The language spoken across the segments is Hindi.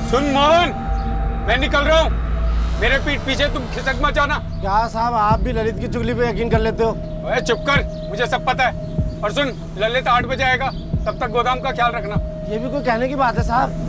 सुन मोहन, मैं निकल रहा हूँ। मेरे पीठ पीछे तुम खिसक मत जाना। क्या साहब, आप भी ललित की चुगली पे यकीन कर लेते हो? ओए चुप कर, मुझे सब पता है। और सुन, ललित 8 बजे आएगा, तब तक गोदाम का ख्याल रखना। ये भी कोई कहने की बात है साहब?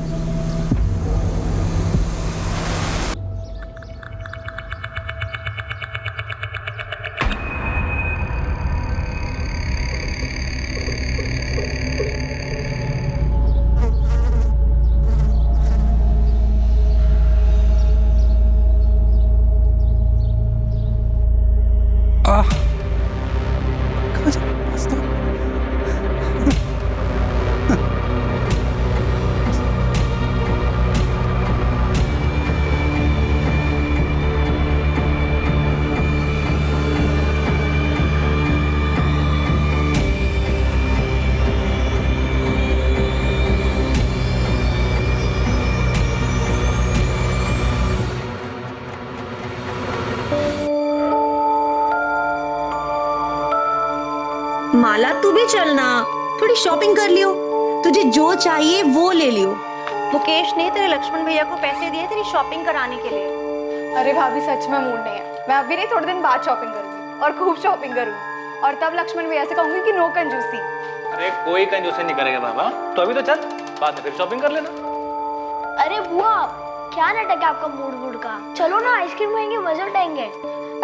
माला तू भी चलना, थोड़ी शॉपिंग कर लियो। तुझे जो चाहिए वो ले लियो। मुकेश ने तेरे लक्ष्मण भैया को पैसे दिए तेरी शॉपिंग कराने के लिए। अरे भाभी सच में मूड नहीं है। मैं अभी नहीं, थोड़े दिन बाद शॉपिंग करूंगी और खूब शॉपिंग करूंगी। और तब लक्ष्मण भैया से कहूंगी कि नो कंजूसी। अरे कोई कंजूसी नहीं करेगा बाबा, तो अभी तो चल, बाद में फिर शॉपिंग कर लेना। अरे बुआ, क्या नाटक है आपका मूड का? चलो ना, आइसक्रीम खाएंगे, मजे उठाएंगे।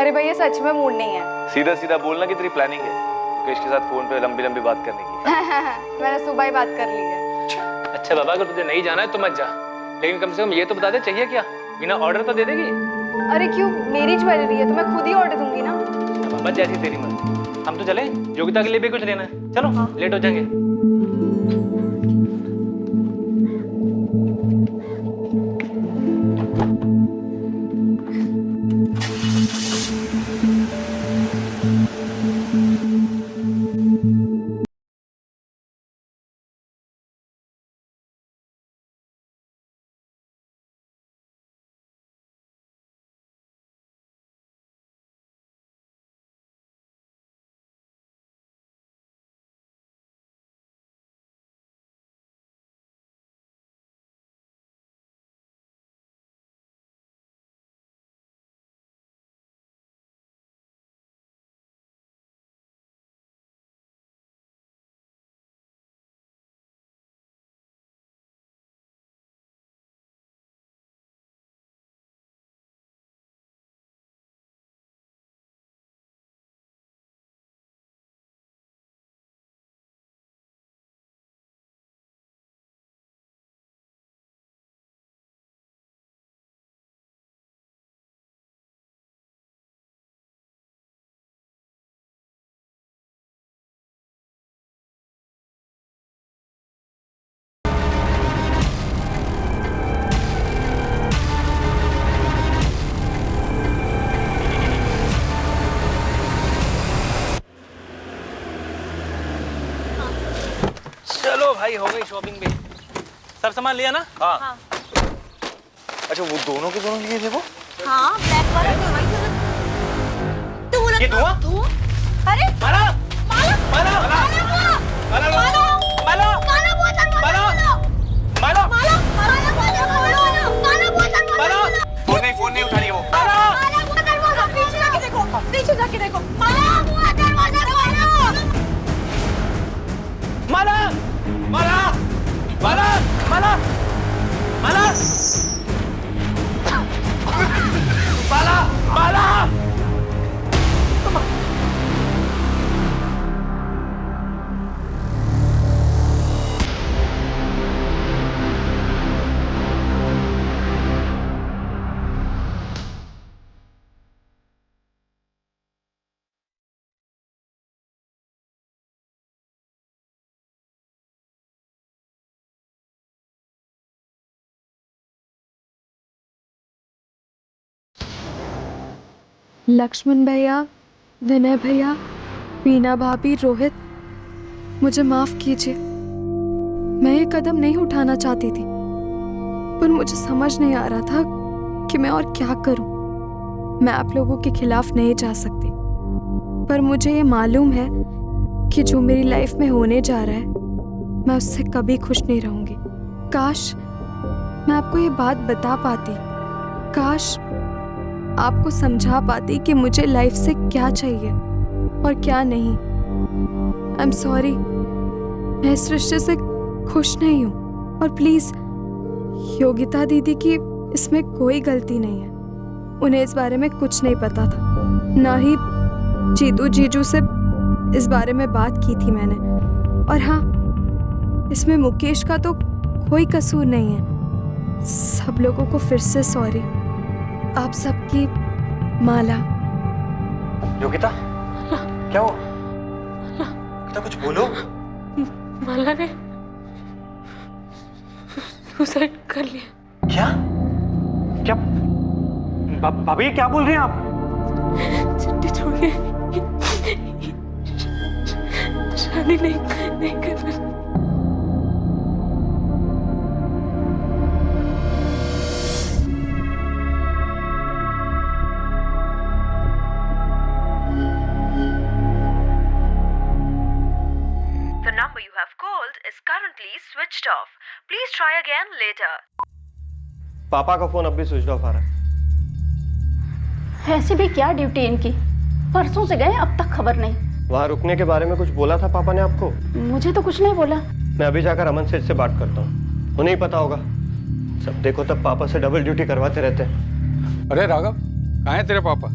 अरे भैया सच में मूड नहीं है। सीधा सीधा बोलना कि तेरी प्लानिंग है मुकेश के साथ फोन पे लंबी लंबी बात करने की। मैंने सुबह ही बात कर ली है। अच्छा बाबा, अगर तुझे नहीं जाना है तो मत जा, लेकिन कम से कम ये तो बता दे चाहिए क्या, बिना ऑर्डर तो दे देगी। अरे क्यों, मेरी ज्वेलरी है तो मैं खुद ही ऑर्डर दूंगी ना। बाबा जैसी तेरी मर्जी। हम तो चले, योगिता के लिए भी कुछ लेना है। चलो हाँ। लेट हो जाएंगे। चलो भाई, हो गई शॉपिंग भी। सब सामान लिया ना? हाँ। अच्छा वो दोनों के दोनों लिए थे वो? हाँ, ब्लैक वाला तो वही था। तो वो ये धुआं? अरे माला! माला! माला! माला! माला! माला! माला वो दरवाजा खोलो! माला! माला! माला वो दरवाजा खोलो! माला वो दरवाजा खोलो! फोन नहीं उठा रही है वो। माला वो दरवाजा, पीछे जाके देखो, पीछे जाके देखो। माला वो दरवाजा खोलो! माला! माला! माला! माला! माला! माला! माला! लक्ष्मण भैया, विनय भैया, वीना भाभी, रोहित, मुझे माफ कीजिए। मैं ये कदम नहीं उठाना चाहती थी, पर मुझे समझ नहीं आ रहा था कि मैं और क्या करूं। मैं आप लोगों के खिलाफ नहीं जा सकती, पर मुझे ये मालूम है कि जो मेरी लाइफ में होने जा रहा है मैं उससे कभी खुश नहीं रहूंगी। काश मैं आपको ये बात बता पाती, काश आपको समझा पाती कि मुझे लाइफ से क्या चाहिए और क्या नहीं। आई एम सॉरी, मैं इस रिश्ते से खुश नहीं हूँ। और प्लीज, योगिता दीदी की इसमें कोई गलती नहीं है। उन्हें इस बारे में कुछ नहीं पता था, ना ही जीजू से इस बारे में बात की थी मैंने। और हाँ, इसमें मुकेश का तो कोई कसूर नहीं है। सब लोगों को फिर से सॉरी। आप सबकी माला। योगिता, क्या हुआ? योगिता, कुछ बोलो। माला ने सुसाइड कर लिया। क्या क्या भाभी, क्या बोल रहे हैं आप? चिट्ठी छोड़ के शादी नहीं करना। The number you have called is currently switched off. Please try again later. पापा का फोन अब भी स्विच ऑफ आ रहा है। ऐसी भी क्या ड्यूटी इनकी, परसों से गए अब तक खबर नहीं। वहाँ रुकने के बारे में कुछ बोला था पापा ने आपको? मुझे तो कुछ नहीं बोला। मैं अभी जाकर अमन सेठ से बात करता हूँ, उन्हें ही पता होगा। सब देखो तब पापा से डबल ड्यूटी करवाते रहते हैं। अरे राघव, कहाँ है तेरे पापा?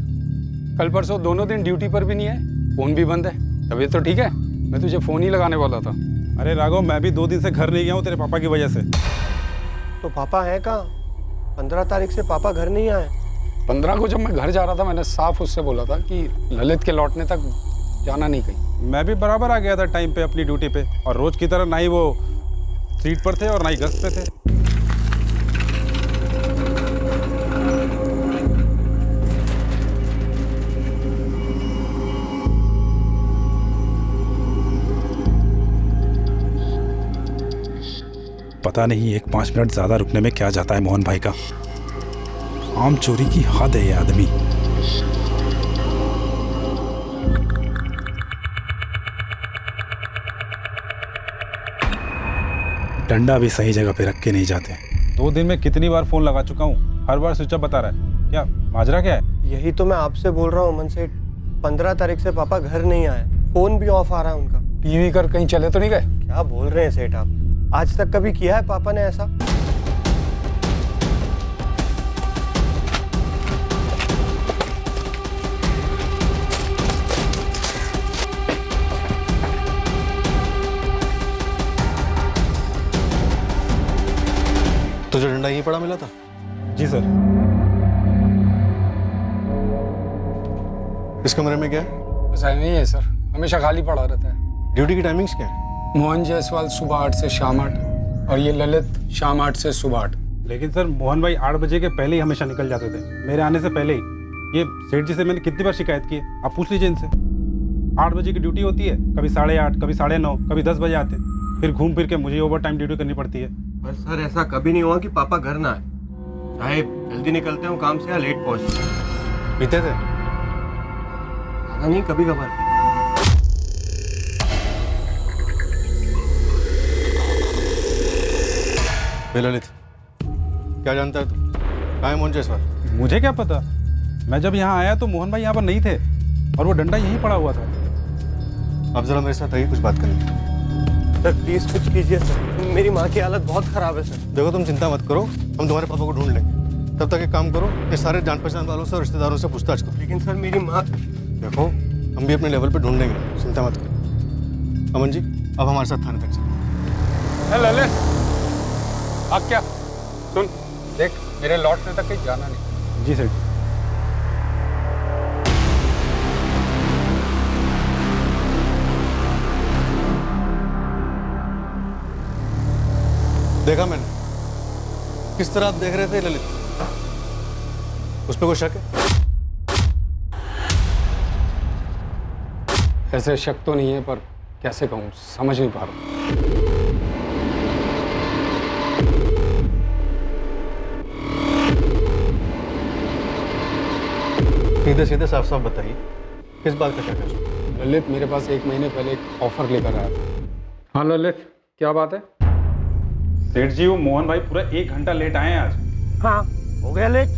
कल परसों दोनों दिन ड्यूटी पर भी नहीं है, फोन भी बंद है। तबीयत तो ठीक है? मैं तुझे फोन ही लगाने वाला था। अरे राघव, मैं भी 2 दिन से घर नहीं गया हूँ तेरे पापा की वजह से। तो पापा हैं कहाँ? 15 तारीख से पापा घर नहीं आए। 15 को जब मैं घर जा रहा था, मैंने साफ उससे बोला था कि ललित के लौटने तक जाना नहीं कहीं। मैं भी बराबर आ गया था टाइम पे अपनी ड्यूटी पे, और रोज की तरह ना ही वो सीट पर थे और ना ही गश्त पे थे। पता नहीं एक 5 मिनट ज्यादा रुकने में क्या जाता है मोहन भाई का। आम चोरी की हद है ये आदमी। डंडा भी सही जगह पे रख के नहीं जाते। 2 दिन में कितनी बार फोन लगा चुका हूँ, हर बार स्विच ऑफ बता रहा है। क्या माजरा क्या है? यही तो मैं आपसे बोल रहा हूँ अमन सेठ, 15 तारीख से पापा घर नहीं आए, फोन भी ऑफ आ रहा है उनका। टीवी कर कहीं चले तो नहीं गए? क्या बोल रहे हैं सेठ आप? आज तक कभी किया है पापा ने ऐसा? तुझे डंडा यहीं पड़ा मिला था? जी सर। इस कमरे में क्या है? ऐसा नहीं है सर, हमेशा खाली पड़ा रहता है। ड्यूटी की टाइमिंग्स क्या है? मोहन जायसवाल सुबह 8 से शाम 8 और ये ललित शाम 8 से सुबह 8। लेकिन सर मोहन भाई 8 बजे के पहले ही हमेशा निकल जाते थे, मेरे आने से पहले ही। ये सेठ जी से मैंने कितनी बार शिकायत की है, आप पूछ लीजिए इनसे। 8 बजे की ड्यूटी होती है, कभी 8:30, कभी 9:30, कभी 10 बजे आते हैं। फिर घूम फिर के मुझे ओवर टाइम ड्यूटी करनी पड़ती है। पर सर ऐसा कभी नहीं हुआ कि पापा घर ना आए, चाहे जल्दी निकलते हो काम से या लेट पहुंचते। पीते थे? नहीं, कभी कभार। ललित, क्या जानता है तू? कहाँ है मोहन जायसवाल? मुझे क्या पता, मैं जब यहाँ आया तो मोहन भाई यहाँ पर नहीं थे और वो डंडा यहीं पड़ा हुआ था। आप जरा मेरे साथ आइए, कुछ बात करनी। सर प्लीज कुछ कीजिए सर, मेरी माँ की हालत बहुत खराब है सर। देखो तुम चिंता मत करो, हम तुम्हारे पापा को ढूंढ लेंगे। तब तक एक काम करो, ये सारे जान पहचान वालों से और रिश्तेदारों से पूछताछ करो। लेकिन सर मेरी माँ। देखो हम भी अपने लेवल पे ढूंढ लेंगे, चिंता मत करो। अमन जी, अब हमारे साथ थाने तक चलो। ललित, अब क्या? सुन, देख मेरे लौटने तक कहीं जाना नहीं। जी सर। देखा मैंने किस तरह आप देख रहे थे ललित, उस पर कोई शक है? ऐसे शक तो नहीं है, पर कैसे कहूँ, समझ नहीं पा रहा। सीधे सीधे साफ साफ बताइए, किस बात का शक है? ललित मेरे पास 1 महीने पहले एक ऑफर लेकर आया था। हाँ ललित, क्या बात है? सेठ जी वो मोहन भाई पूरा 1 घंटा लेट आए हैं आज। हाँ हो गया लेट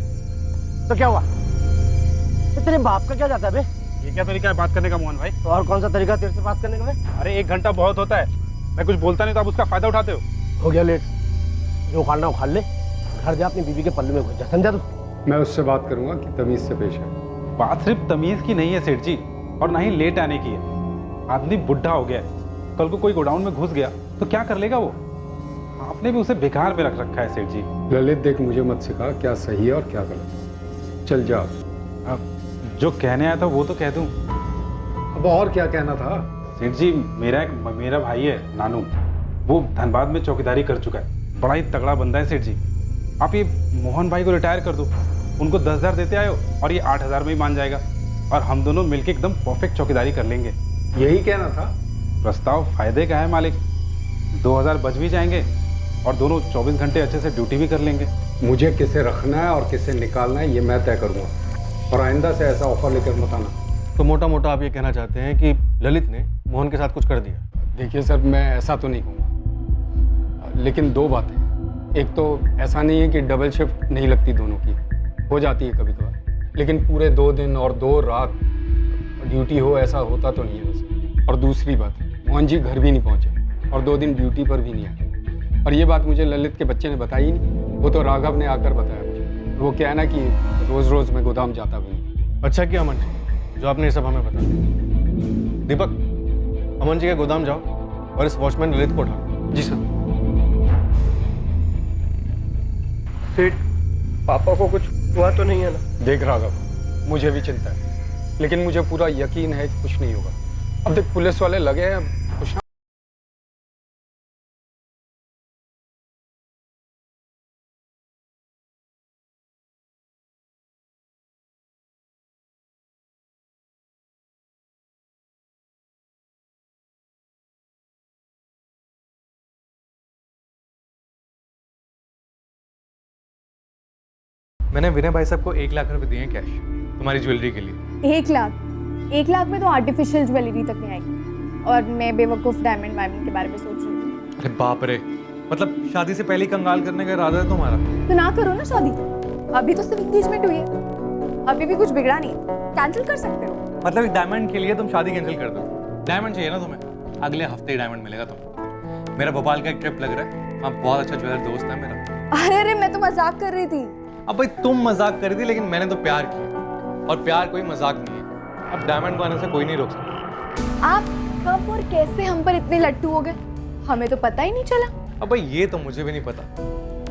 तो क्या हुआ? तो तेरे बाप का क्या जाता है बे? ये क्या तरीका है बात करने का मोहन भाई? तो और कौन सा तरीका तेरे से बात करने का बे? अरे 1 घंटा बहुत होता है, मैं कुछ बोलता नहीं तो आप उसका फायदा उठाते हो गया लेट, जो उखाड़ना उखाड़ ले, घर जा अपनी बीवी के पल्लू में घुस जा, समझा तू? मैं उससे बात करूंगा कि तमीज़ से पेश है। बात सिर्फ तमीज की नहीं है सेठ जी, और ना ही लेट आने की है। आदमी बुढ़ा हो गया है, कल को कोई गोडाउन में घुस गया तो क्या कर लेगा वो? आपने भी उसे बेकार में रख रखा है सेठ जी। ललित देख, मुझे मत सिखा क्या सही है और क्या गलत। चल जा। अब जो कहने आया था वो तो कह दूं। अब और क्या कहना था? सेठ जी मेरा भाई है नानू, वो धनबाद में चौकीदारी कर चुका है, बड़ा ही तगड़ा बंदा है सेठ जी। आप ये मोहन भाई को रिटायर कर दो, उनको 10,000 देते आयो और ये 8,000 में ही मान जाएगा, और हम दोनों मिलके एकदम परफेक्ट चौकीदारी कर लेंगे। यही कहना था? प्रस्ताव फायदे का है मालिक, 2,000 बच भी जाएंगे और दोनों 24 घंटे अच्छे से ड्यूटी भी कर लेंगे। मुझे किसे रखना है और किसे निकालना है ये मैं तय करूँगा, और आइंदा से ऐसा ऑफर लेकर मत आना। तो मोटा मोटा आप ये कहना चाहते हैं कि ललित ने मोहन के साथ कुछ कर दिया? देखिए सर, मैं ऐसा तो नहीं कहूँगा, लेकिन 2 बातें। एक तो ऐसा नहीं है कि डबल शिफ्ट नहीं लगती, दोनों की हो जाती है कभी कभार, लेकिन पूरे 2 दिन और 2 रात ड्यूटी हो ऐसा होता तो नहीं है वैसे। और दूसरी बात, मोहन जी घर भी नहीं पहुँचे और 2 दिन ड्यूटी पर भी नहीं आए। और ये बात मुझे ललित के बच्चे ने बताई ही नहीं, वो तो राघव ने आकर बताया मुझे। वो क्या है ना कि रोज़ रोज़ मैं गोदाम जाता भी नहीं। अच्छा किया अमन जी जो आपने ये सब हमें बता दिया। दीपक, अमन जी के गोदाम जाओ और इस वॉचमैन ललित को उठाओ। जी सर। सेठ, पापा को कुछ हुआ तो नहीं है ना? देख राघव, मुझे भी चिंता है, लेकिन मुझे पूरा यकीन है कि कुछ नहीं होगा। अब देख पुलिस वाले लगे हैं, कुछ ना। मैंने विनय भाई साहब को 1 लाख रुपए दिए हैं कैश तुम्हारी ज्वेलरी के लिए। 1 लाख में तो आर्टिफिशियल ज्वेलरी तक नहीं आएगी, और मैं बेवकूफ़ डायमंड वायमंड के बारे में सोच रही थी। अरे बाप रे, मतलब शादी से पहले ही कंगाल करने का इरादा है तुम्हारा? तो ना करो ना शादी, अभी तो सिर्फ एंगेजमेंट हुई है, अभी भी कुछ बिगड़ा नहीं है, कैंसिल कर सकते हो। मतलब एक डायमंड के लिए तुम शादी कैंसिल कर दो? डायमंड चाहिए ना तुम्हें? अगले हफ्ते ही डायमंड मिलेगा तुम्हें। मेरा भोपाल का एक ट्रिप लग रहा है, वहाँ बहुत अच्छा ज्वेलर दोस्त है मेरा। अरे मैं तो मजाक कर रही थी। अब भाई तुम मजाक कर रही थी, लेकिन मैंने तो प्यार किया, और प्यार कोई मजाक नहीं है। अब डायमंड को आने से कोई नहीं रोक सकता। आप कब और कैसे हम पर इतने लट्टू हो गए, हमें तो पता ही नहीं चला। अब भाई ये तो मुझे भी नहीं पता।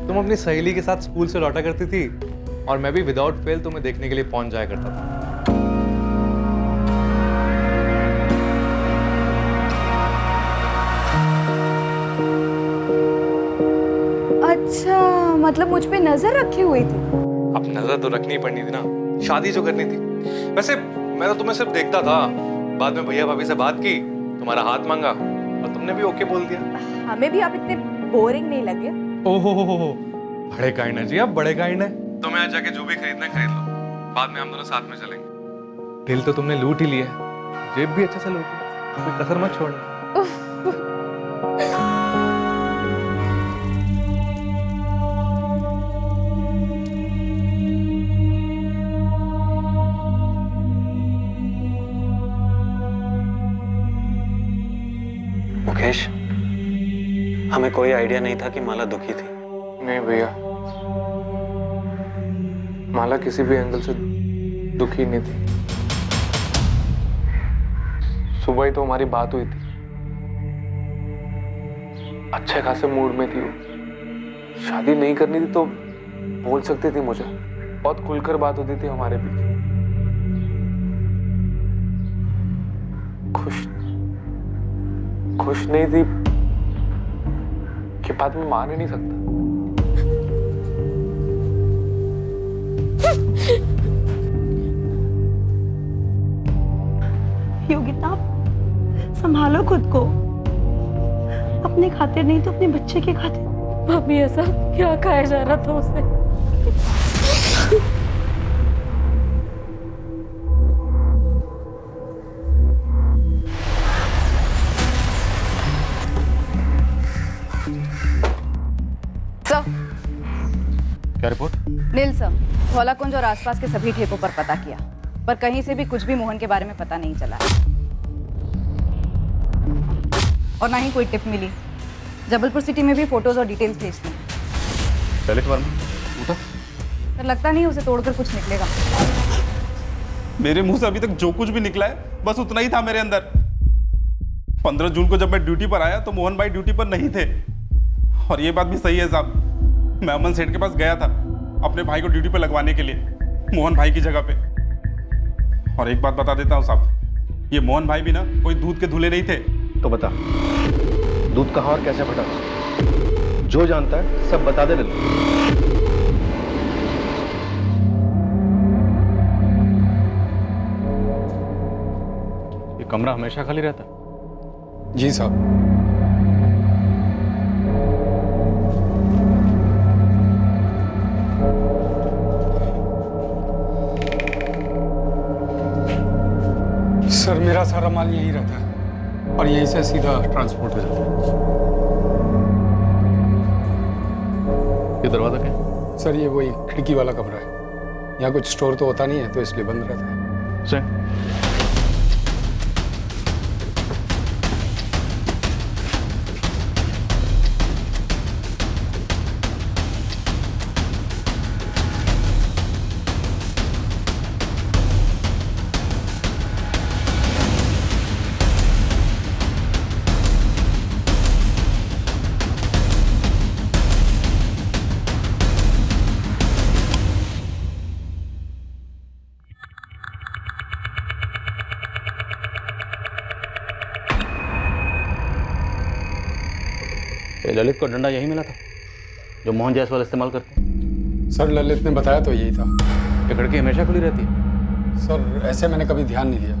तुम अपनी सहेली के साथ स्कूल से लौटा करती थी, और मैं भी विदाउट फेल तुम्हें देखने के लिए पहुंच जाया करता था। अच्छा, मतलब मुझ पे नजर रखी हुई थी? अब नजर तो रखनी पड़नी थी ना, शादी जो करनी थी। वैसे मैं तो तुम्हें सिर्फ देखता था, बाद में भैया भाभी से बात की, तुम्हारा हाथ मांगा और तुमने भी ओके बोल दिया। हमें भी आप इतने बोरिंग नहीं लगे। ओहो बड़े काइंड है जी, आप बड़े काइंड है। तुम्हें आज जाके जो भी खरीदना है खरीद लो, बाद में हम दोनों साथ में चलेंगे। दिल तो तुमने लूट ही लिया है, जेब भी अच्छे से लूट ली, कोई कसर मत छोड़ना। मुकेश, हमें कोई आइडिया नहीं था कि माला दुखी थी। नहीं भैया, माला किसी भी एंगल से दुखी नहीं थी। सुबह ही तो हमारी बात हुई थी, अच्छे खासे मूड में थी वो। शादी नहीं करनी थी तो बोल सकती थी मुझे, बहुत खुलकर बात होती थी हमारे बीच। खुश नहीं थी कि बात मैं मान ही नहीं सकता। योगिता, संभालो खुद को, अपने खातिर नहीं तो अपने बच्चे के खातिर। भाभी ऐसा क्या खाया जा रहा था उसे? रिपोर्ट? नील सर, धौला कुंज और आसपास के सभी ठेकों पर पता किया, पर कहीं से भी कुछ भी मोहन के बारे में पता नहीं चला और ना ही कोई टिप मिली। जबलपुर सिटी में भी फोटोज और डिटेल्स भेज दी। ललित वर्मा उठो। सर लगता नहीं उसे तोड़कर कुछ निकलेगा। मेरे मुंह से अभी तक जो कुछ भी निकला है बस उतना ही था मेरे अंदर। 15 जून को जब मैं ड्यूटी पर आया तो मोहन भाई ड्यूटी पर नहीं थे। और ये बात भी सही है साहब, मैं अमन सेठ के पास गया था अपने भाई को ड्यूटी पर लगवाने के लिए, मोहन भाई की जगह पे। और एक बात बता देता हूँ साहब, ये मोहन भाई भी ना कोई दूध के धुले नहीं थे। तो बता, दूध कहाँ और कैसे फटा? जो जानता है सब बता दे लल्लू। ये कमरा हमेशा खाली रहता? जी साहब। सर मेरा सारा माल यहीं रहता है और यहीं से सीधा ट्रांसपोर्ट हो जाता है। ये दरवाजा क्या है? सर ये वही खिड़की वाला कमरा है। यहाँ कुछ स्टोर तो होता नहीं है तो इसलिए बंद रहता है। सर ललित को डंडा यही मिला था जो मोहन जायसवाल इस्तेमाल करते हैं? सर ललित ने बताया तो यही था। ये खिड़की हमेशा खुली रहती है? सर ऐसे मैंने कभी ध्यान नहीं दिया।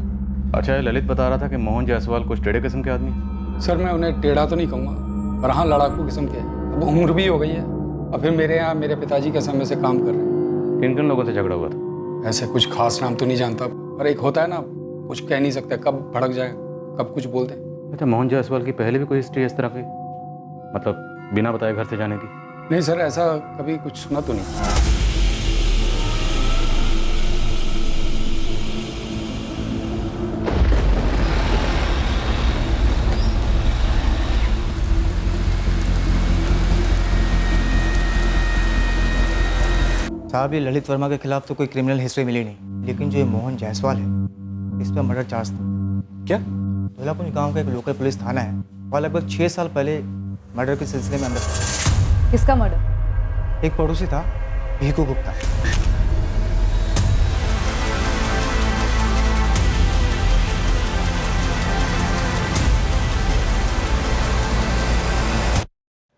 अच्छा, ये ललित बता रहा था कि मोहन जायसवाल कुछ टेढ़े किस्म के आदमी। सर मैं उन्हें टेढ़ा तो नहीं कहूँगा, पर हाँ लड़ाकू किस्म के हैं। अब उम्र भी हो गई है और फिर मेरे यहाँ मेरे पिताजी के समय से काम कर रहे हैं। किन किन लोगों से झगड़ा हुआ था? ऐसे कुछ खास नाम तो नहीं जानता, पर एक होता है ना, कुछ कह नहीं सकते, कब भड़क जाए कब कुछ बोल दे। अच्छा, मोहन जायसवाल की पहले भी कोई हिस्ट्री इस तरह की, मतलब बिना बताए घर से जाने की? नहीं सर, ऐसा कभी कुछ सुना तो नहीं। साहब ये ललित वर्मा के खिलाफ तो कोई क्रिमिनल हिस्ट्री मिली नहीं, लेकिन जो ये मोहन जायसवाल है इस पर मर्डर चार्ज था। क्या? धौलाकुंज गांव का एक लोकल पुलिस थाना है, वहाँ लगभग 6 साल पहले मर्डर के सिलसिले में अंदर। किसका मर्डर? एक पड़ोसी था, भीकू गुप्ता।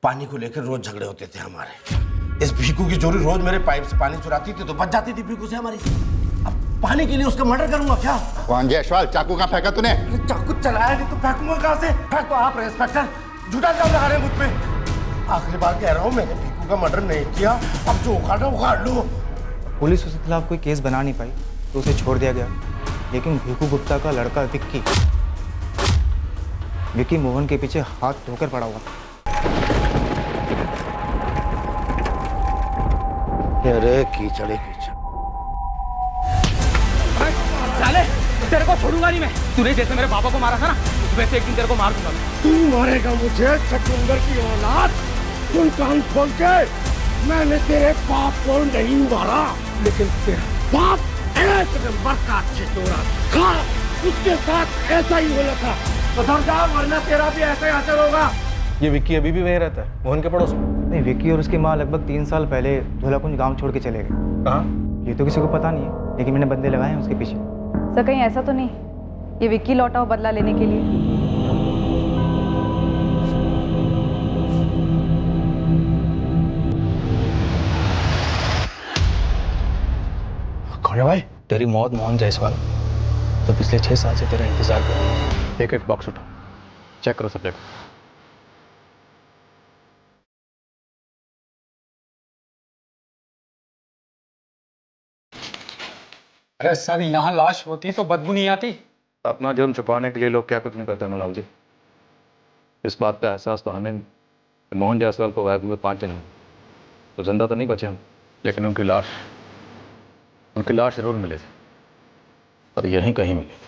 पानी को लेकर रोज झगड़े होते थे हमारे। इस भीकू की जोड़ी रोज मेरे पाइप से पानी चुराती थी तो बच जाती थी भीकू से हमारी। अब पानी के लिए उसका मर्डर करूंगा क्या? कौन जायसवाल, चाकू कहाँ फेंका तूने? चाकू चलाया नहीं तो फेंकूंगा कहाँ से? फेंक तो आप इंस्पेक्टर, झूठा इल्जाम लगा रहे हैं मुझ पे। आखिरी बार कह रहा हूँ, मैंने भीकू का मर्डर नहीं किया, अब जो उखाड़ना उखाड़ लो। पुलिस उसके खिलाफ कोई केस बना नहीं पाई तो उसे छोड़ दिया गया, लेकिन भीकू गुप्ता का लड़का विक्की मोहन के पीछे हाथ धोकर पड़ा हुआ था। अरे कीचड़े कीचड़। साले तेरे को छोड़ूंगा नहीं मैं। तूने जैसे मेरे पापा को मारा था ना, वैसे एक दिन तेरे को मार दूंगा। तू मारेगा मुझे, छठुंगर की औलाद। सुन कान खोल के, मैंने तेरे बाप को नहीं मारा, लेकिन तेरा बाप एक नंबर का छितोरा था। उसके साथ ऐसा ही होना था। सुधर जा वरना तेरा भी ऐसा ही असर होगा। ये विक्की अभी भी वहीं रहता है, मोहन के पड़ोस में? नहीं, विक्की और उसकी माँ लगभग 3 साल पहले धौलाकुंज गांव छोड़ के चले गए। कहाँ? ये तो किसी को पता नहीं है, लेकिन मैंने बंदे लगाए हैं उसके पीछे। सर कहीं ऐसा तो नहीं ये विक्की लौटा हो बदला लेने के लिए? कौन है भाई? तेरी मौत मोहन जायसवाल तो पिछले 6 साल से तेरा इंतजार कर रही है। एक बॉक्स उठा, चेक करो सब जगह। अरे सर यहाँ लाश होती तो बदबू नहीं आती? अपना जुर्म छुपाने के लिए लोग क्या कुछ नहीं करते नलाल जी। इस बात का एहसास तो हमें मोहन जायसवाल को गायब हुए 5 दिन, तो जिंदा तो नहीं बचे हम। लेकिन उनकी लाश जरूर मिली थी, और यहीं कहीं मिली थी।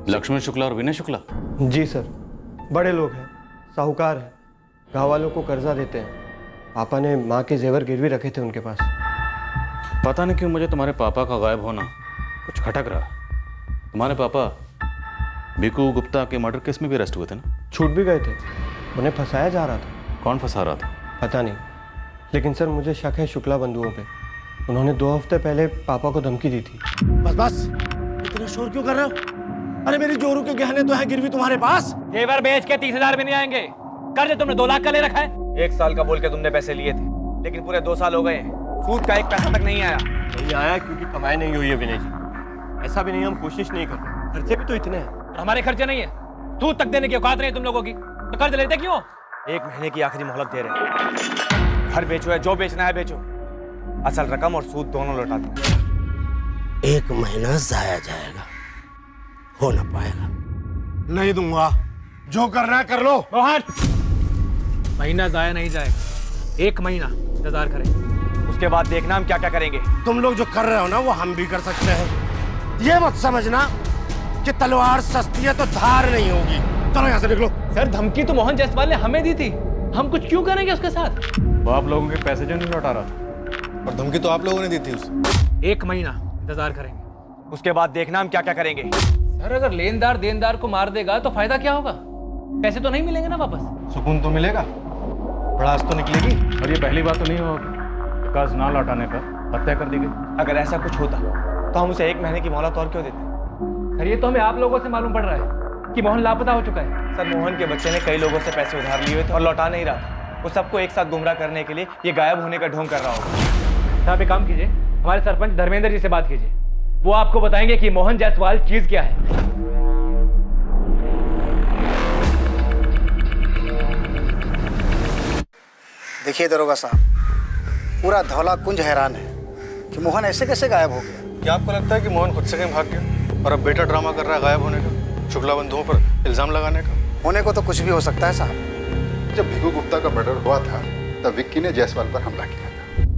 लक्ष्मण शुक्ला और विनय शुक्ला? जी सर, बड़े लोग हैं, साहूकार हैं, गाँव वालों को कर्जा देते हैं। पापा ने माँ के जेवर गिरवी रखे थे उनके पास। पता नहीं क्यों मुझे तुम्हारे पापा का गायब होना कुछ खटक रहा है। तुम्हारे पापा भिकू गुप्ता के मर्डर केस में भी अरेस्ट हुए थे ना? छूट भी गए थे, उन्हें फंसाया जा रहा था। कौन फंसा रहा था? पता नहीं, लेकिन सर मुझे शक है शुक्ला बंधुओं पे। उन्होंने 2 हफ्ते पहले पापा को धमकी दी थी। बस इतना शोर क्यों कर रहे हो? अरे मेरी जोरू के गहने तो है गिरवी तुम्हारे पास। जेवर बेच के 30,000 भी नहीं आएंगे। कर्ज तुमने 2 लाख का ले रखा है। 1 साल का बोल के तुमने पैसे लिए थे, लेकिन पूरे 2 साल हो गए हैं, सूद का 1 पैसा तक नहीं आया। नहीं आया क्योंकि कमाई नहीं हुई है विनय जी। ऐसा भी नहीं, हम कोशिश नहीं कर रहे, खर्चे भी तो इतने हैं। और हमारे खर्चे नहीं है, सूद तक देने की औकात नहीं है तुम लोगों की, तो कर्ज लेते क्यों? 1 महीने की आखिरी मोहलत दे रहे हैं। घर बेचो है, जो बेचना है बेचो, असल रकम और सूद दोनों लौटा दो। 1 महीना जाया जाएगा, हो ना पाएगा। नहीं दूंगा, जो करना है कर लो। मोहन, महीना जाया नहीं जाएगा, 1 महीना इंतजार करें, उसके बाद देखना हम क्या क्या करेंगे। तुम लोग जो कर रहे हो ना वो हम भी कर सकते हैं। ये मत समझना कि तलवार सस्ती है तो धार नहीं होगी। चलो यहाँ से निकलो। सर धमकी तो मोहन जायसवाल ने हमें दी थी, हम कुछ क्यों करेंगे उसके साथ? वो आप लोगों के पैसे जो नहीं लौटा रहा था, और धमकी तो आप लोगों ने दी थी उसे। 1 महीना इंतजार करेंगे, उसके बाद देखना हम क्या क्या करेंगे। सर अगर लेनदार देनदार को मार देगा तो फायदा क्या होगा? पैसे तो नहीं मिलेंगे ना वापस। सुकून तो मिलेगा, भड़ास तो निकलेगी। और ये पहली बात तो नहीं होगी कर्ज ना लौटाने पर हत्या कर दी गई। अगर ऐसा कुछ होता तो हम उसे 1 महीने की मोहलत और क्यों देते? सर ये तो हमें आप लोगों से मालूम पड़ रहा है कि मोहन लापता हो चुका है। सर मोहन के बच्चे ने कई लोगों से पैसे उधार लिए हुए थे और लौटा नहीं रहा था। वो सबको एक साथ गुमराह करने के लिए ये गायब होने का ढोंग कर रहा होगा। आप एक काम कीजिए, हमारे सरपंच धर्मेंद्र जी से बात कीजिए, वो आपको बताएंगे कि मोहन जायसवाल चीज क्या है। देखिए दरोगा साहब, पूरा धौला कुंज हैरान है कि मोहन ऐसे कैसे गायब हो गया। क्या आपको लगता है कि मोहन खुद से कहीं भाग गया और अब बेटा ड्रामा कर रहा है गायब होने का, शुक्ला बंधुओं पर इल्जाम लगाने का? होने को तो कुछ भी हो सकता है साहब। जब भिकू गुप्ता का मर्डर हुआ था तब विक्की ने जायसवाल पर हमला किया था।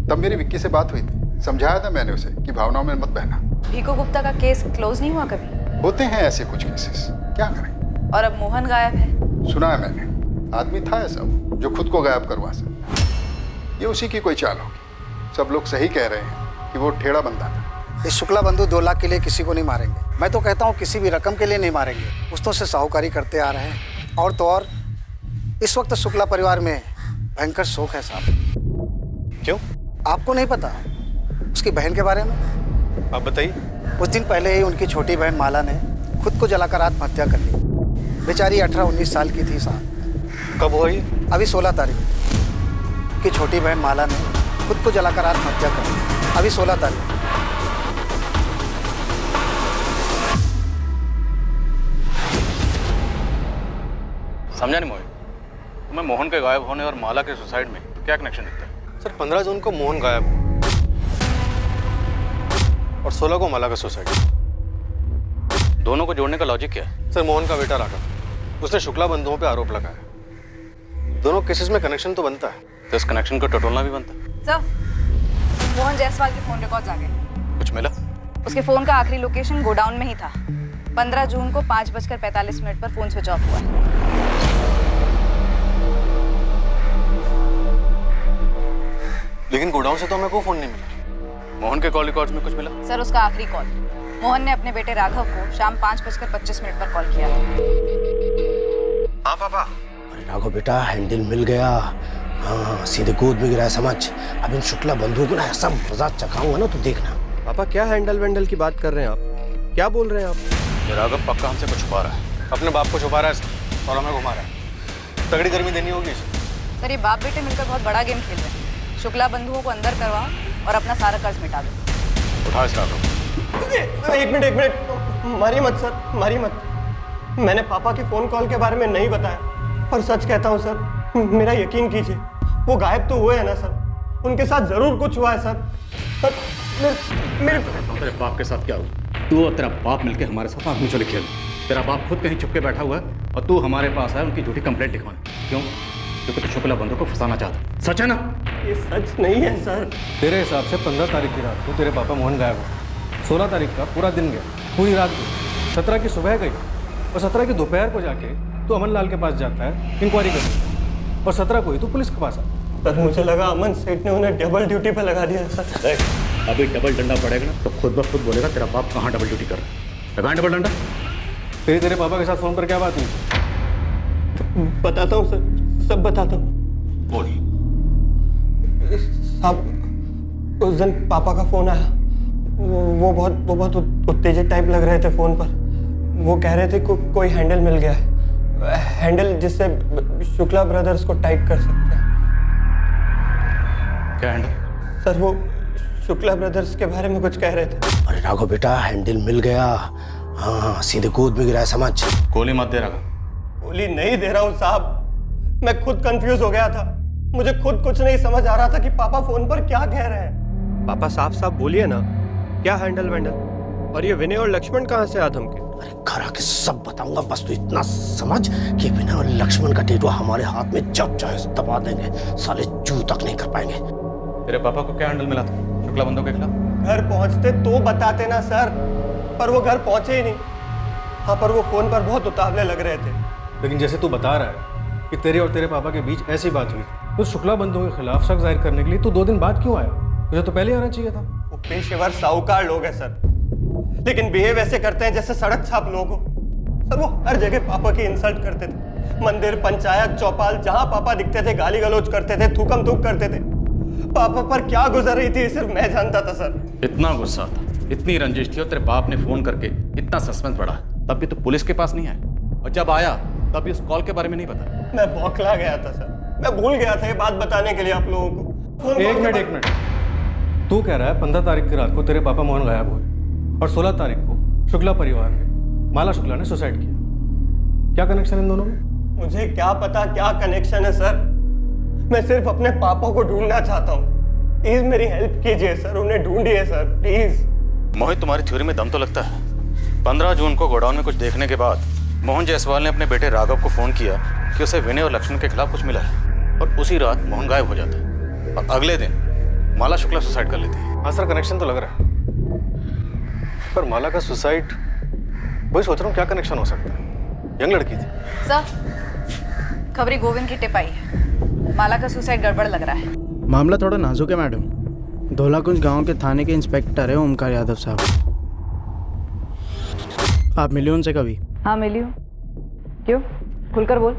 तब मेरी विक्की से बात हुई थी, समझाया था मैंने उसे कि भावनाओं में मत बहना। भिकू गुप्ता का केस क्लोज नहीं हुआ कभी? होते हैं ऐसे कुछ केसेस, क्या करें। और अब मोहन गायब है? सुना है मैंने, आदमी था ऐसा जो खुद को गायब करवा सकता। ये उसी की कोई चाल होगी। सब लोग सही कह रहे हैं कि वो ठेड़ा बंदा था। इस शुक्ला बंधु 2 लाख के लिए किसी को नहीं मारेंगे। मैं तो कहता हूँ किसी भी रकम के लिए नहीं मारेंगे। पुश्तों से साहूकारी करते आ रहे हैं, और तो और इस वक्त शुक्ला परिवार में भयंकर शोक है साहब। क्यों? आपको नहीं पता उसकी बहन के बारे में? आप बताइए। कुछ दिन पहले ही उनकी छोटी बहन माला ने खुद को जलाकर आत्महत्या कर ली। बेचारी 18-19 साल की थी साहब। कब हुआ ये? अभी 16 तारीख की छोटी बहन माला ने खुद को जलाकर आत्महत्या कर ली। अभी 16 तारीख। समझा नहीं मोहित, तुम्हें मोहन के गायब होने और माला के सुसाइड में क्या कनेक्शन दिखता है? सर 15 जून को मोहन गायब और 16 को माला का सुसाइड। दोनों को जोड़ने का लॉजिक क्या है? सर मोहन का बेटा राघव, उसने शुक्ला बंधुओं पे आरोप लगाया। दोनों केसेस में कनेक्शन तो बनता है, तो इस कनेक्शन को टटोलना भी बनता है। सर मोहन जायसवाल के फोन रिकॉर्ड्स आ गए। कुछ मिला? उसके फोन का आखिरी लोकेशन गोडाउन में ही था। 15 जून को 5:45 पर फोन स्विच ऑफ हुआ। लेकिन गोडाउन से तो हमें कोई फोन नहीं मिला। मोहन के कॉल रिकॉर्ड्स में कुछ मिला? सर उसका आखिरी कॉल मोहन ने अपने बेटे राघव को शाम 5:25 पर कॉल किया। हाँ पापा। अरे राघव बेटा, हैंडल मिल गया। हाँ, सीधे गोद में गिरा है समझ। अब इन शुक्ला बंधुओं को ना ऐसा मजा चखाऊंगा ना, तो देखना। पापा क्या हैंडल वैंडल की बात कर रहे हैं आप? क्या बोल रहे हैं आप? ये राघव पक्का हमसे कुछ छुपा रहा है। अपने बाप को छुपा रहा है और हमें घुमा रहा है। तगड़ी गर्मी देनी होगी इसे। सर ये बाप बेटे मिलकर बहुत बड़ा गेम खेल रहे हैं। शुक्ला बंधुओं को अंदर करवाओ और अपना सारा कर्ज मिटा दो। उठा इस राघव। एक मिनट मारिए मत सर, मारिए मत। मैंने पापा के फोन कॉल के बारे में नहीं बताया, और सच कहता हूँ सर, मेरा यकीन कीजिए, वो गायब तो हुए हैं ना सर, उनके साथ जरूर कुछ हुआ है सर। मेरे तेरे बाप के साथ क्या हुआ? तू और तेरा बाप मिलके हमारे साथ आदमी चले खेल। तेरा बाप खुद कहीं छुप के बैठा हुआ है और तू हमारे पास है उनकी झूठी कंप्लेंट लिखवाने। क्यों? क्योंकि तू शुक्ला बंधु को फंसाना चाहता। सच है ना? ये सच नहीं है सर। तेरे हिसाब से 15 तारीख की रात को तेरे पापा मोहन गायब हो। 16 तारीख का पूरा दिन गया, पूरी रात गई। 17 की सुबह गई और 17 की दोपहर को जाके तू अमन लाल के पास जाता है इंक्वायरी करने, और 17 को ही तू पुलिस के पास आता। सर मुझे लगा अमन सेठ ने उन्हें डबल ड्यूटी पे लगा दिया सर। अभी डबल डंडा पड़ेगा ना तो खुद ब खुद बोलेगा तेरा बाप कहाँ डबल ड्यूटी कर रहा है। लगाएं डबल डंडा। तेरे पापा के साथ फोन पर क्या बात हुई? बताता हूँ सर, सब बताता हूँ। बोलिए। साहब, उस दिन पापा का फोन आया। वो बहुत उत्तेजित टाइप लग रहे थे फोन पर। वो कह रहे थे कोई हैंडल मिल गया है, हैंडल जिससे शुक्ला ब्रदर्स को टाइट कर सकते हैं। क्या हैंडल? सर वो शुक्ला ब्रदर्स के बारे में कुछ कह रहे थे। अरे राघव बेटा, हैंडल मिल गया। हाँ, सीधे गोद में गिरा है समझ। गोली मत दे रहा। गोली नहीं दे रहा हूँ साहब, मैं खुद कंफ्यूज हो गया था। मुझे खुद कुछ नहीं समझ आ रहा था कि पापा फोन पर क्या कह रहे हैं। पापा साफ साफ बोलिए ना, क्या हैंडल वैंडल? और ये विनय और लक्ष्मण कहाँ से आ धमके? अरे घर आके सब बताऊंगा, बस तू इतना समझ कि विनय और लक्ष्मण का टेटुआ हमारे हाथ में जब चाहे दबा देंगे, साले चू तक नहीं कर पाएंगे। तेरे पापा को क्या हैंडल मिला था शुक्ला बंधु के खिलाफ? घर पहुंचते तो बताते ना सर, पर वो घर पहुंचे ही नहीं। हाँ, पर वो फोन पर बहुत उतावले लग रहे थे। लेकिन जैसे तू बता रहा है कि तेरे और तेरे पापा के बीच ऐसी बात हुई, तो शुक्ला बंधु के खिलाफ शक जाहिर करने के लिए तू 2 दिन बाद क्यों आया? तुझे तो पहले आना चाहिए था। वो पेशेवर साहूकार लोग हैं सर, लेकिन बिहेव ऐसे करते हैं जैसे सड़क छाप लोग हो। सर वो हर जगह पापा की इंसल्ट करते थे। मंदिर, पंचायत, चौपाल, जहां पापा दिखते थे गाली गलौज करते थे, थूकम थूक करते थे। पापा पर क्या गुजर रही थी सिर्फ मैं जानता था सर। इतना गुस्सा था, इतनी रंजिश थी और तेरे बाप ने फोन करके इतना सस्पेंस बढ़ा, तब भी तो पुलिस के पास नहीं आया, और जब आया तब भी उस कॉल के बारे में नहीं पता। मैं बौखला गया था सर, मैं भूल गया था ये बात बताने के लिए आप लोगों को। एक मिनट, तू कह रहा है 15 तारीख की रात को तेरे पापा मोहन गायब हुए और 16 तारीख को शुक्ला परिवार में माला शुक्ला ने सुसाइड किया। क्या कनेक्शन है इन दोनों में? मुझे क्या पता क्या कनेक्शन है सर, मैं सिर्फ अपने पापा को ढूंढना चाहता हूँ। प्लीज मेरी हेल्प कीजिए सर, उन्हें ढूंढिए सर प्लीज। मोहित, तुम्हारी थ्योरी में दम तो लगता है। 15 जून को गोडाउन में कुछ देखने के बाद मोहन जायसवाल ने अपने बेटे राघव को फोन किया कि उसे विनय और लक्ष्मण के खिलाफ कुछ मिला है, और उसी रात मोहन गायब हो जाता है और अगले दिन माला शुक्ला सुसाइड कर लेती है। हाँ सर, कनेक्शन तो लग रहा है, पर माला का सुसाइड, वही सोच रहा हूँ क्या कनेक्शन हो सकता है। यंग लड़की थी सर। खबरी गोविंद की टिप आई है, माला का सुसाइड गड़बड़ लग रहा है। मामला थोड़ा नाजुक है मैडम। धौलाकुंज गांव के थाने के इंस्पेक्टर है ओमकार यादव साहब। आप मिले उनसे कभी? हाँ मिली हूँ। क्यों? खुलकर बोल।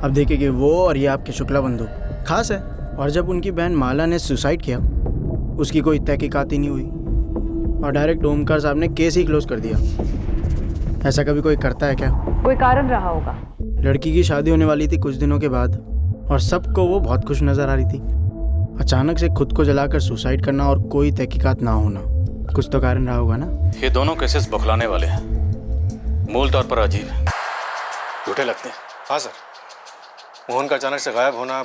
अब देखिए कि वो और ये आपके शुक्ला बंधु खास है, और जब उनकी बहन माला ने सुसाइड किया उसकी कोई तहकीकात ही नहीं हुई और डायरेक्ट ओमकार साहब ने केस ही क्लोज कर दिया। ऐसा कभी कोई करता है क्या? कोई कारण रहा होगा। लड़की की शादी होने वाली थी कुछ दिनों के बाद और सबको वो बहुत खुश नजर आ रही थी। अचानक से खुद को जलाकर सुसाइड करना और कोई तहकीकात ना होना, कुछ तो कारण रहा होगा ना। ये दोनों केसेस बखलाने वाले हैं, मूल तौर पर अजीब है, झूठे लगते हैं। हाँ सर, मोहन का अचानक से गायब होना,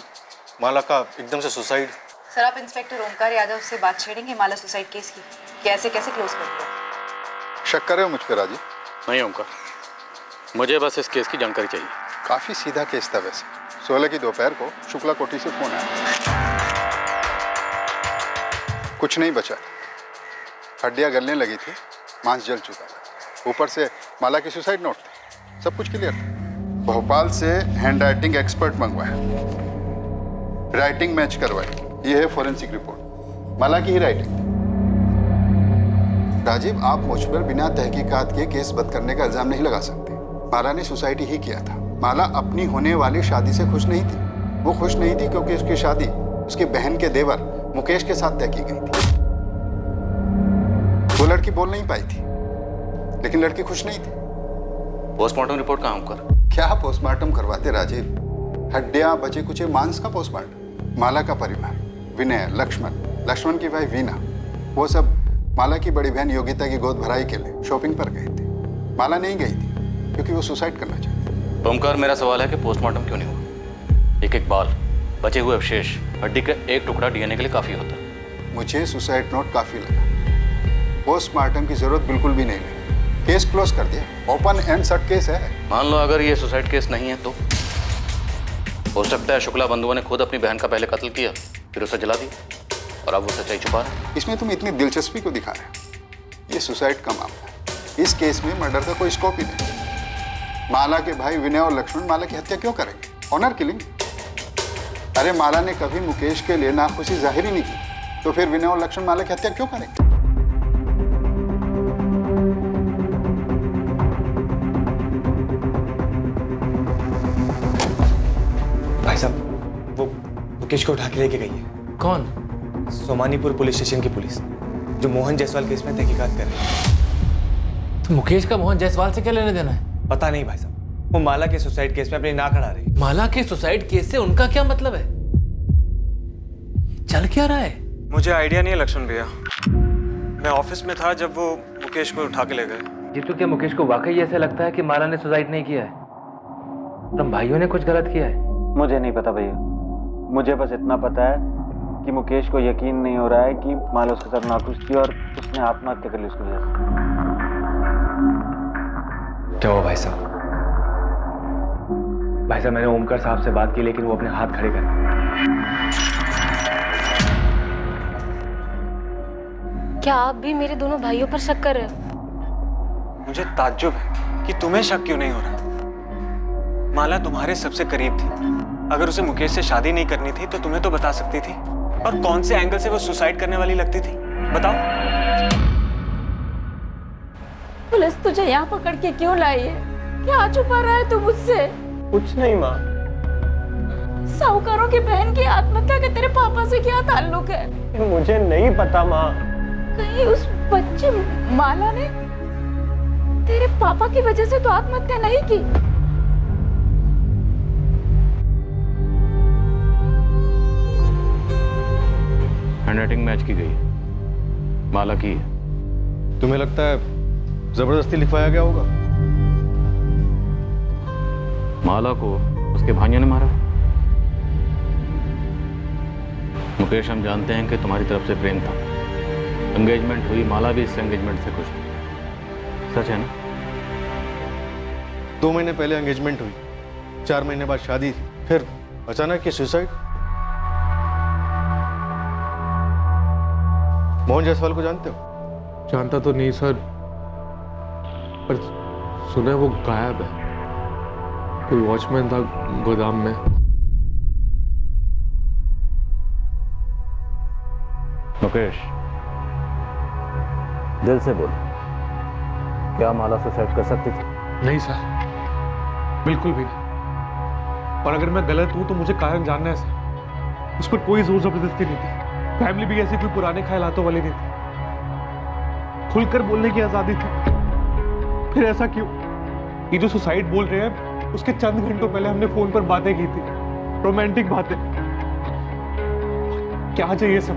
माला का एकदम से सुसाइड। सर आप इंस्पेक्टर ओमकार यादव से बात छेड़ेंगे माला सुसाइड केस की, कैसे क्लोज कर दिया? शक कर रहे हो मुझ पर राजीव? नहीं ओमकार, मुझे बस इस केस की जानकारी चाहिए। काफी सीधा केस था वैसे। 16 की दोपहर को शुक्ला कोठी से फोन आया, कुछ नहीं बचा, हड्डियां गलने लगी थी, मांस जल चुका था, ऊपर से माला की सुसाइड नोट था, सब कुछ क्लियर था। भोपाल से हैंड राइटिंग एक्सपर्ट मंगवाया, राइटिंग मैच करवाई, ये है फॉरेंसिक रिपोर्ट, माला की ही राइटिंग। राजीव, आप मुझ पर बिना तहकीकात के केस बंद करने का इल्जाम नहीं लगा सकते। माला ने सुसाइड ही किया था। माला अपनी होने वाली शादी से खुश नहीं थी। वो खुश नहीं थी क्योंकि उसकी शादी उसकी बहन के देवर मुकेश के साथ तय की गई थी। वो लड़की बोल नहीं पाई थी, लेकिन लड़की खुश नहीं थी। पोस्टमार्टम रिपोर्ट कहाँ कर? क्या पोस्टमार्टम करवाते राजीव? हड्डियां, बचे कुचे मांस का पोस्टमार्टम। माला का परिवार, विनय, लक्ष्मण की भाई वीना, वो सब माला की बड़ी बहन योगिता की गोद भराई के लिए शॉपिंग पर गए थे। माला नहीं गई थी क्योंकि वो सुसाइड करना चाहती। ओमकार, मेरा सवाल है कि पोस्टमार्टम क्यों नहीं हुआ? एक एक बाल, बचे हुए अवशेष, हड्डी का एक टुकड़ा डीएनए के लिए काफी होता है। मुझे सुसाइड नोट काफी लगा। पोस्टमार्टम की जरूरत बिल्कुल भी नहीं लगी। केस क्लोज कर दिया। ओपन एंड शट केस है। मान लो अगर ये सुसाइड केस नहीं है तो हो सकता है शुक्ला बंधुओं ने खुद अपनी बहन का पहले कत्ल किया, फिर उसे जला दिया और अब वो सच्चाई छुपा रहा है। इसमें तुम इतनी दिलचस्पी क्यों दिखा रहे हो? ये सुसाइड का मामला है। इस केस में मर्डर का कोई स्कोप ही नहीं। माला के भाई विनय और लक्ष्मण माला की हत्या क्यों करेंगे? Honour killing. अरे माला ने कभी मुकेश के लिए नाखुशी जाहिर ही नहीं की, तो फिर विनय और लक्ष्मण माला की हत्या क्यों करेंगे? भाई साहब, वो मुकेश को उठा के लेके गई है। कौन? सोमानीपुर पुलिस स्टेशन की पुलिस, जो मोहन जायसवाल केस में तहकीकात कर रही है। तो मुकेश का मोहन जायसवाल से क्या लेने देना है? पता नहीं भाई साहब, वो माला के सुसाइड केस में अपनी नाक अड़ा रही है। माला के सुसाइड केस से उनका क्या मतलब है? चल क्या रहा है? मुझे आइडिया नहीं है लक्ष्मण भैया। मैं ऑफिस में था जब वो मुकेश को उठा के ले गए। जीतू, क्या मुकेश को वाकई ऐसा लगता है कि माला ने सुसाइड नहीं किया है? तुम भाइयों ने कुछ गलत किया है? मुझे नहीं पता भैया। मुझे बस इतना पता है कि मुकेश को यकीन नहीं हो रहा है कि माला उसके साथ नाखुश थी और उसने आत्महत्या कर ली उसकी वजह से। क्या हुआ भाई साहब? भाई साहब, मैंने ओमकार साहब से बात की, लेकिन वो अपने हाथ खड़े कर। क्या आप भी मेरे दोनों भाइयों पर शक कर रहे हो? मुझे ताज्जुब है कि तुम्हें शक क्यों नहीं हो रहा। माला तुम्हारे सबसे करीब थी। अगर उसे मुकेश से शादी नहीं करनी थी तो तुम्हें तो बता सकती थी। और कौन से एंगल से वो सुसाइड करने वाली लगती थी, बताओ। पुलिस तुझे यहाँ पकड़ के क्यों लाई है? क्या छुपा रहा है तू मुझसे? कुछ नहीं माँ। साहूकारों की बहन की आत्महत्या का तेरे पापा से क्या ताल्लुक है? मुझे नहीं पता माँ। कहीं उस बच्चे माला ने तेरे पापा की वजह से तो आत्महत्या नहीं की? हैंडराइटिंग मैच की गई, माला की है। तुम्हें लगता है जबरदस्ती लिखवाया गया होगा? माला को उसके भाइयों ने मारा। मुकेश, हम जानते हैं कि तुम्हारी तरफ से प्रेम था। एंगेजमेंट हुई, माला भी इस एंगेजमेंट से खुश थी। सच है ना? 2 महीने पहले एंगेजमेंट हुई, 4 महीने बाद शादी थी, फिर अचानक ये सुसाइड। मोहन जायसवाल को जानते हो? जानता तो नहीं सर, पर सुना है वो गायब है। कोई वॉचमैन था गोदाम में। मुकेश, दिल से बोल, क्या माला सुसाइड कर सकती थी? नहीं सर, बिल्कुल भी नहीं। और अगर मैं गलत हूं तो मुझे कारण जानना है सर। उस पर कोई जोर जबरदस्ती नहीं थी। फैमिली भी ऐसी कोई पुराने ख्यालातों वाली नहीं थी। खुलकर बोलने की आजादी थी। फिर ऐसा क्यों? ये जो सुसाइड बोल रहे हैं, उसके चंद घंटों पहले हमने फोन पर बातें की थी, रोमांटिक बातें। क्या चाहिए सब?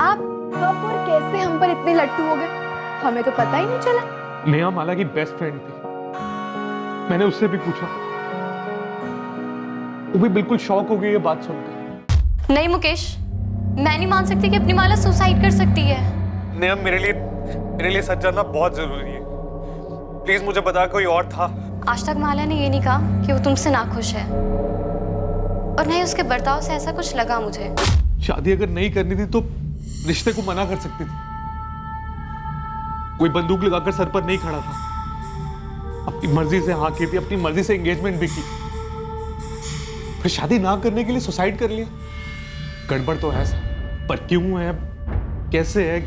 आप कब और कैसे हम पर इतने लट्टू हो गए? हमें तो पता ही नहीं चला। नेहा माला की बेस्ट फ्रेंड थी। मैंने उससे भी पूछा, वो भी बिल्कुल शॉक हो गई ये बात सुनकर। नहीं मुकेश, मैं नहीं मान सकती कि अपनी माला सुसाइड कर सकती है। नेहा, मेरे लिए सच जानना बहुत जरूरी है। प्लीज मुझे बता, कोई और था? आज तक माला ने ये नहीं कहा कि वो तुमसे नाखुश है, और नहीं उसके बर्ताव से ऐसा कुछ लगा मुझे। शादी अगर नहीं करनी थी तो रिश्ते को मना कर सकती थी। कोई बंदूक लगाकर सर पर नहीं खड़ा था। अपनी मर्जी से हाँ की थी, अपनी मर्जी से एंगेजमेंट भी की, फिर शादी ना करने के लिए सुसाइड कर लिया। गड़बड़ तो है सर, पर क्यों है, कैसे है,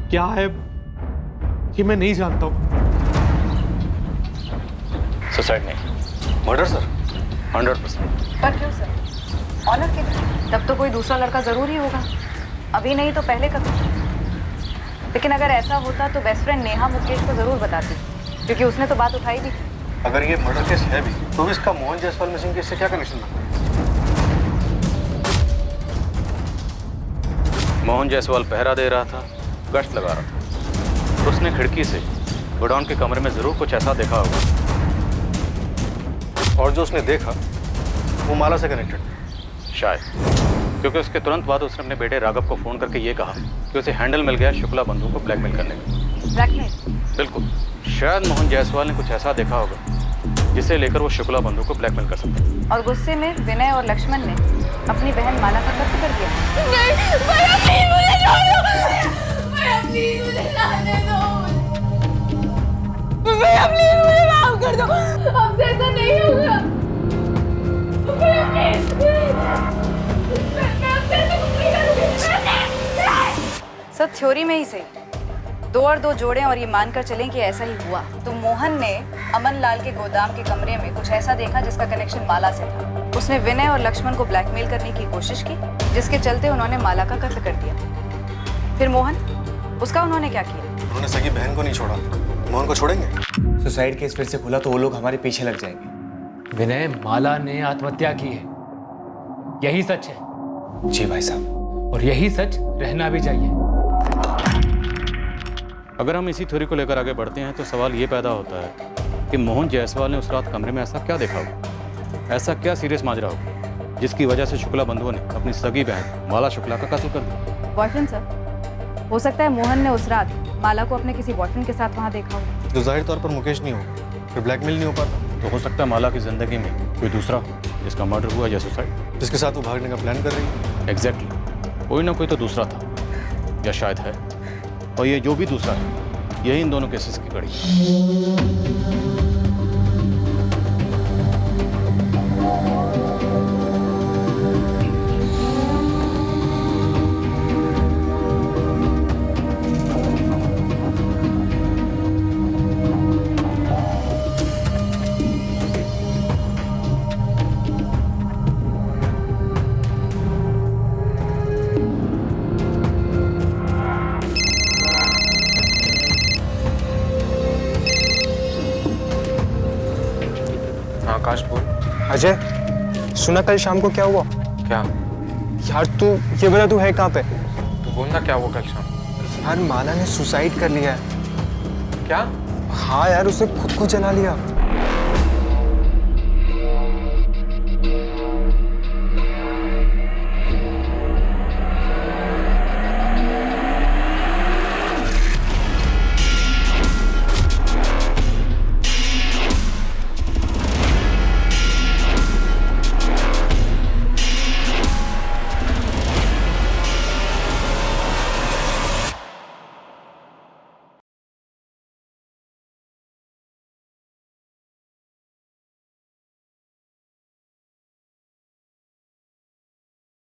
क्या है, ये मैं नहीं जानता हूँ। सुसाइड नहीं, मर्डर सर, 100%। पर क्यों सर? ऑनर के लिए? तब तो कोई दूसरा लड़का जरूर ही होगा, अभी नहीं तो पहले कभी। लेकिन अगर ऐसा होता तो बेस्ट फ्रेंड नेहा मुकेश को जरूर बताती, क्योंकि उसने तो बात उठाई भी। अगर ये मर्डर केस है भी तो भी इसका मोहन जायसवाल मिसिंग केस से क्या कनेक्शन है? मोहन जायसवाल पहरा दे रहा था, गश्त लगा रहा था। उसने खिड़की से गोडाउन के कमरे में जरूर कुछ ऐसा देखा होगा। और जो उसने देखा वो माला से कनेक्टेड, शायद, क्योंकि उसके तुरंत बाद उसने अपने बेटे राघव को फोन करके ये कहा कि उसे हैंडल मिल गया शुक्ला बंधु को ब्लैकमेल करने का। ब्लैकमेल? बिल्कुल, शायद मोहन जायसवाल ने कुछ ऐसा देखा होगा जिसे लेकर वो शुक्ला बंधु को ब्लैकमेल कर सकता। और गुस्से में विनय और लक्ष्मण ने अपनी बहन माला का कत्ल कर दिया। नहीं, भैया प्लीज मुझे छोड़ दो। भैया प्लीज मुझे जाने दो। भैया प्लीज मुझे माफ कर दो, अब ऐसा नहीं होगा। भैया प्लीज। सर थ्योरी में ही सही, 2 और 2 जोड़ें और ये मानकर चलें कि ऐसा ही हुआ, तो मोहन ने अमन लाल के गोदाम के कमरे में कुछ ऐसा देखा जिसका कनेक्शन माला से था। उसने विनय और लक्ष्मण को ब्लैकमेल करने की कोशिश की, जिसके चलते उन्होंने माला का कत्ल कर दिया। फिर मोहन, उसका उन्होंने क्या किया? उन्होंने सगी बहन को नहीं छोड़ा, मोहन को छोड़ेंगे? सुसाइड केस फिर से खुला तो वो लोग हमारे पीछे लग जाएंगे। विनय, माला ने आत्महत्या की है, यही सच है। जी भाई साहब, और यही सच रहना भी चाहिए। अगर हम इसी थ्योरी को लेकर आगे बढ़ते हैं तो सवाल ये पैदा होता है कि मोहन जायसवाल ने उस रात कमरे में ऐसा क्या देखा होगा, ऐसा क्या सीरियस माजरा होगा जिसकी वजह से शुक्ला बंधुओं ने अपनी सगी बहन माला शुक्ला का कत्ल कर दिया। बॉयफ्रेंड सर, हो सकता है मोहन ने उस रात माला को अपने किसी बॉयफ्रेंड के साथ वहाँ देखा हो। तो जाहिर तौर पर मुकेश नहीं होगा, फिर ब्लैकमेल नहीं हो पाता। तो हो सकता है माला की जिंदगी में कोई दूसरा हो जिसका मर्डर हुआ या सुसाइड, जिसके साथ वो भागने का प्लान कर रही है। एग्जैक्टली, कोई ना कोई तो दूसरा था या शायद है, और ये जो भी दूसरा है यही इन दोनों केसेस की कड़ी है। आकाश बोल। अजय, सुना कल शाम को क्या हुआ? क्या यार, तू ये बता, तू है कहाँ पे? तू बोलना क्या हुआ कल शाम? यार माला ने सुसाइड कर लिया है। क्या? हाँ यार, उसने खुद को जला लिया।